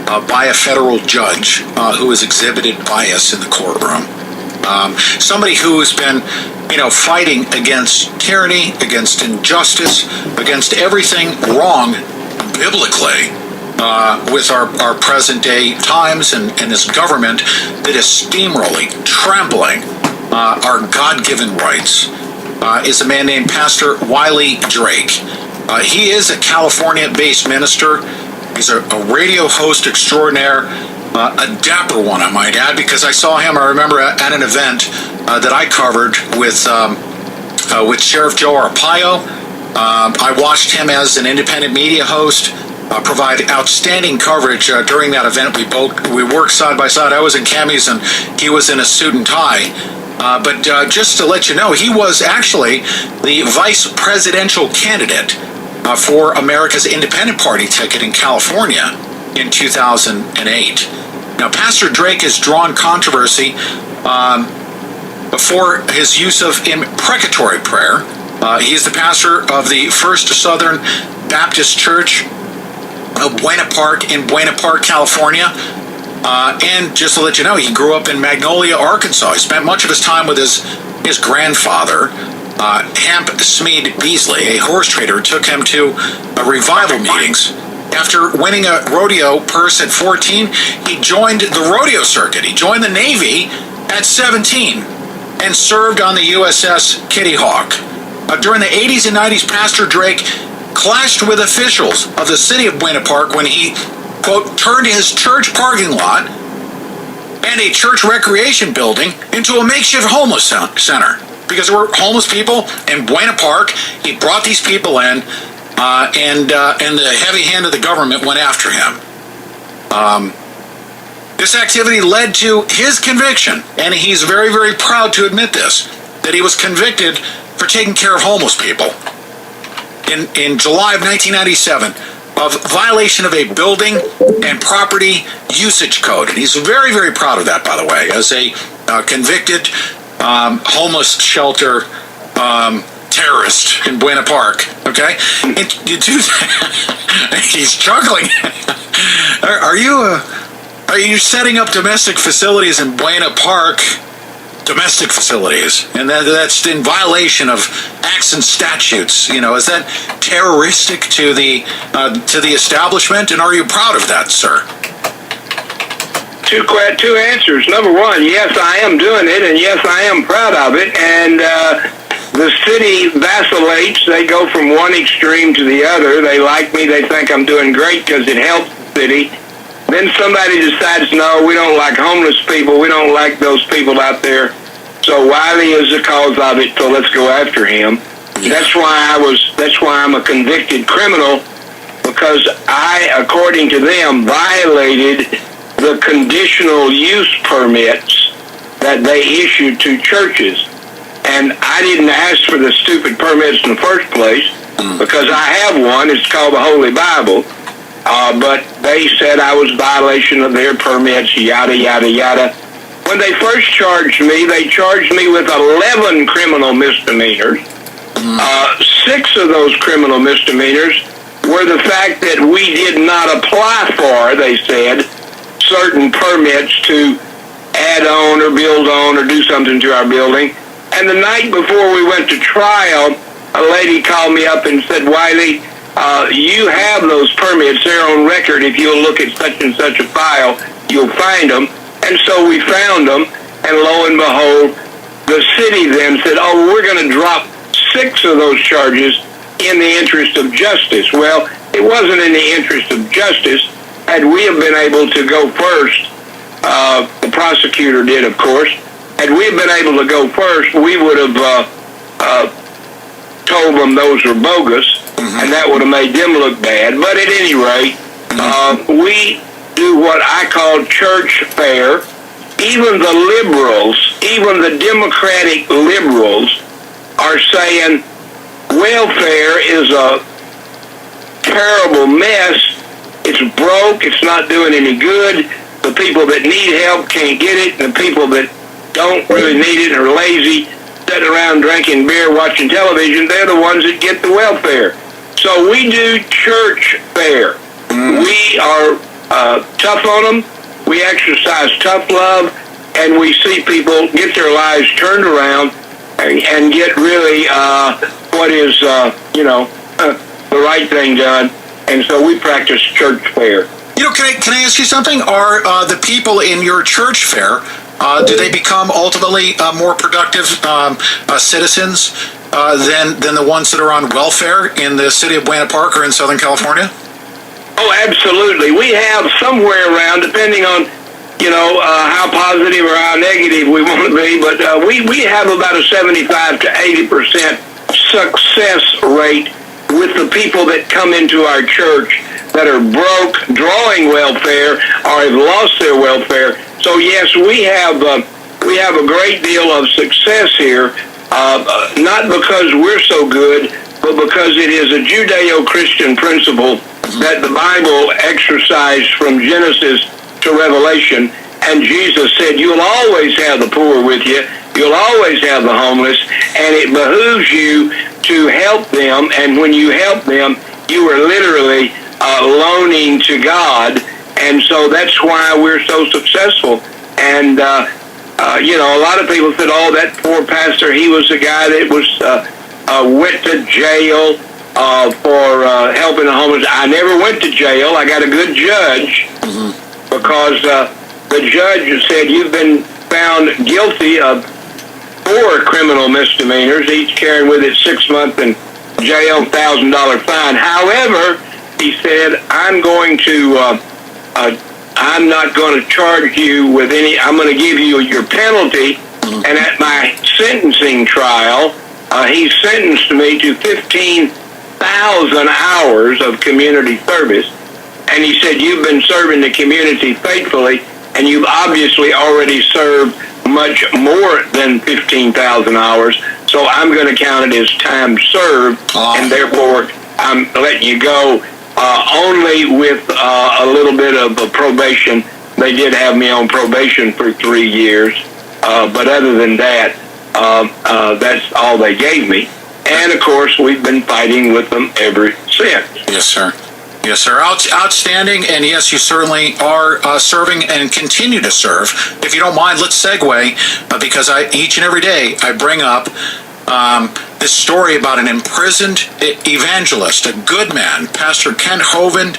by a federal judge who has exhibited bias in the courtroom. Somebody who has been, fighting against tyranny, against injustice, against everything wrong biblically with our present day times and this government that is steamrolling, trampling our God-given rights, is a man named Pastor Wiley Drake. He is a California-based minister. He's a radio host extraordinaire, a dapper one, I might add, because I saw him, I remember, at an event that I covered with Sheriff Joe Arpaio. I watched him as an independent media host provide outstanding coverage during that event. We worked side by side. I was in camis and he was in a suit and tie. But just to let you know, he was actually the vice presidential candidate for America's Independent Party ticket in California in 2008. Now, Pastor Drake has drawn controversy for his use of imprecatory prayer. He is the pastor of the First Southern Baptist Church of Buena Park in Buena Park, California. And just to let you know, he grew up in Magnolia, Arkansas. He spent much of his time with his grandfather, Hamp Smead Beasley, a horse trader, took him to revival meetings. After winning a rodeo purse at 14, he joined the rodeo circuit. He joined the Navy at 17 and served on the USS Kitty Hawk. During the 80s and 90s, Pastor Drake clashed with officials of the city of Buena Park when he, quote, turned his church parking lot and a church recreation building into a makeshift homeless center. Because there were homeless people in Buena Park, he brought these people in, and the heavy hand of the government went after him. This activity led to his conviction, and he's very, very proud to admit this, that he was convicted for taking care of homeless people in July of 1997 of violation of a building and property usage code. And he's very, very proud of that, by the way, as a convicted homeless shelter terrorist in Buena Park. Okay, and you do that. He's chuckling. Are you setting up domestic facilities in Buena Park? Domestic facilities, and that's in violation of acts and statutes. Is that terroristic to the establishment? And are you proud of that, sir? Two answers. Number one, yes, I am doing it, and yes, I am proud of it. And the city vacillates. They go from one extreme to the other. They like me. They think I'm doing great because it helps the city. Then somebody decides, no, we don't like homeless people. We don't like those people out there. So Wiley is the cause of it. So let's go after him. That's why I'm a convicted criminal, because I, according to them, violated the conditional use permits that they issued to churches. And I didn't ask for the stupid permits in the first place, because I have one. It's called the Holy Bible. But they said I was violation of their permits, yada, yada, yada. When they first charged me, they charged me with 11 criminal misdemeanors. 6 of those criminal misdemeanors were the fact that we did not apply for, they said, certain permits to add on or build on or do something to our building. And the night before we went to trial, a lady called me up and said, Wiley, you have those permits. They're on record. If you'll look at such and such a file, you'll find them. And so we found them, and lo and behold, the city then said, oh, we're going to drop 6 of those charges in the interest of justice. Well, it wasn't in the interest of justice. Had we have been able to go first, the prosecutor did, of course, had we been able to go first, we would have told them those were bogus, and that would have made them look bad. But at any rate, we do what I call church fare. Even the liberals, even the Democratic liberals, are saying welfare is a terrible mess. It's broke. It's not doing any good. The people that need help can't get it, and the people that don't really need it are lazy, sitting around drinking beer, watching television. They're the ones that get the welfare. So we do church fare. We are tough on them. We exercise tough love, and we see people get their lives turned around and get really what is, the right thing done. And so we practice church fair. Can I ask you something? Are the people in your church fair, do they become ultimately more productive citizens than the ones that are on welfare in the city of Buena Park or in Southern California? Oh, absolutely. We have somewhere around, depending on, how positive or how negative we want to be, but we have about a 75 to 80% success rate with the people that come into our church that are broke, drawing welfare, or have lost their welfare. So yes, we have a great deal of success here, not because we're so good, but because it is a Judeo-Christian principle that the Bible exercised from Genesis to Revelation, and Jesus said, you'll always have the poor with you, you'll always have the homeless, and it behooves you to help them, and when you help them, you are literally loaning to God, and so that's why we're so successul. And, a lot of people said, oh, that poor pastor, he was the guy that was went to jail for helping the homeless. I never went to jail. I got a good judge because the judge said, you've been found guilty of 4 criminal misdemeanors, each carrying with it 6 months in jail, $1,000 fine. However, he said, I'm not going to charge you with any, I'm going to give you your penalty. And at my sentencing trial, he sentenced me to 15,000 hours of community service. And he said, you've been serving the community faithfully, and you've obviously already served much more than 15,000 hours. So I'm going to count it as time served, and therefore I'm letting you go only with a little bit of probation. They did have me on probation for 3 years, but other than that, that's all they gave me. And of course, we've been fighting with them ever since. Yes, sir. Yes, sir. Outstanding, and yes, you certainly are serving and continue to serve. If you don't mind, let's segue, because each and every day I bring up this story about an imprisoned evangelist, a good man, Pastor Kent Hovind,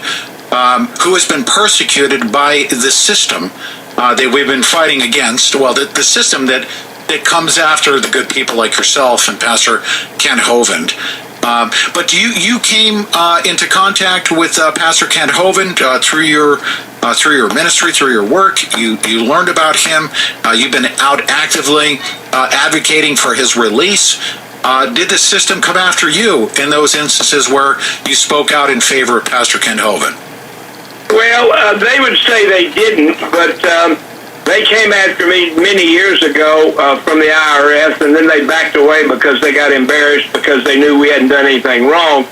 who has been persecuted by the system that we've been fighting against. Well, the system that comes after the good people like yourself and Pastor Kent Hovind. But you came into contact with Pastor Kent Hovind through your ministry, through your work. You learned about him. You've been out actively advocating for his release. Did the system come after you in those instances where you spoke out in favor of Pastor Kent Hovind? Well, they would say they didn't, but they came after me many years ago from the IRS, and then they backed away because they got embarrassed because they knew we hadn't done anything wrong.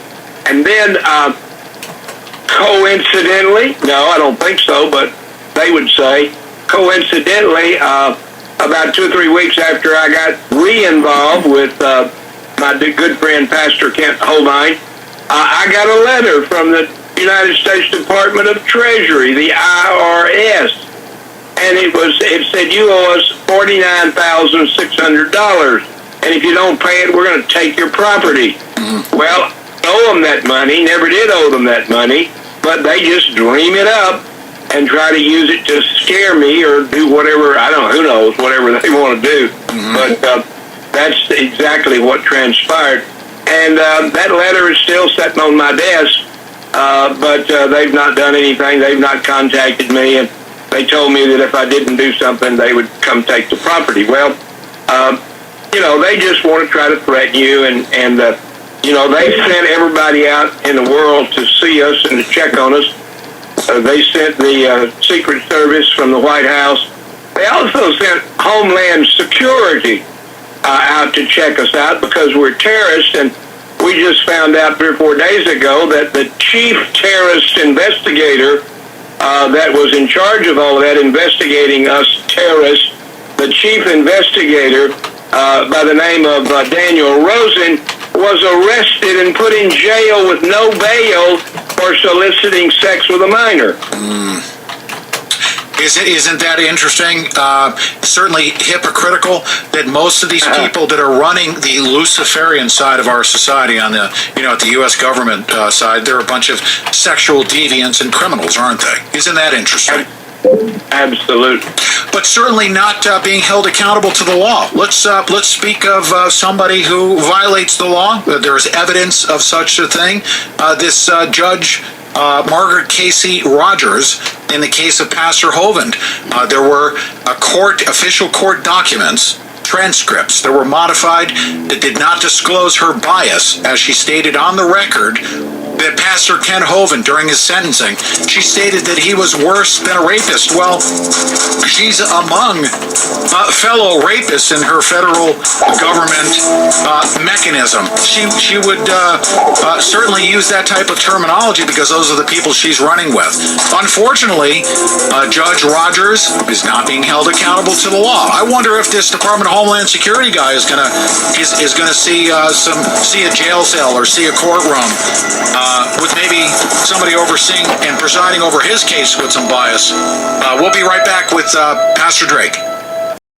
And then, coincidentally, no, I don't think so, but they would say, coincidentally, about 2 or 3 weeks after I got re-involved with my good friend, Pastor Kent Hovind, I got a letter from the United States Department of Treasury, the IRS, and it said, you owe us $49,600, and if you don't pay it, we're going to take your property. Well, I owe them that money, never did owe them that money, but they just dream it up and try to use it to scare me or do whatever, I don't know, who knows, whatever they want to do. But that's exactly what transpired. And that letter is still sitting on my desk, but they've not done anything. They've not contacted me, and they told me that if I didn't do something, they would come take the property. Well, they just want to try to threaten you, and they sent everybody out in the world to see us and to check on us. They sent the Secret Service from the White House. They also sent Homeland Security out to check us out because we're terrorists, and we just found out 3 or 4 days ago that the chief terrorist investigator that was in charge of all of that, investigating us terrorists, the chief investigator by the name of Daniel Rosen, was arrested and put in jail with no bail or soliciting sex with a minor. Isn't that interesting? Certainly hypocritical that most of these people that are running the Luciferian side of our society on the, at the U.S. government side, they're a bunch of sexual deviants and criminals, aren't they? Isn't that interesting? Absolutely. But certainly not being held accountable to the law. Let's speak of somebody who violates the law. There is evidence of such a thing. This judge, Margaret Casey Rogers, in the case of Pastor Hovind, there were official court documents, transcripts that were modified that did not disclose her bias, as she stated on the record. That Pastor Ken Hovind, during his sentencing, she stated that he was worse than a rapist. Well, she's among fellow rapists in her federal government mechanism. She would certainly use that type of terminology because those are the people she's running with. Unfortunately, Judge Rogers is not being held accountable to the law. I wonder if this Department of Homeland Security guy is gonna see a jail cell or see a courtroom. With maybe somebody overseeing and presiding over his case with some bias. We'll be right back with Pastor Drake.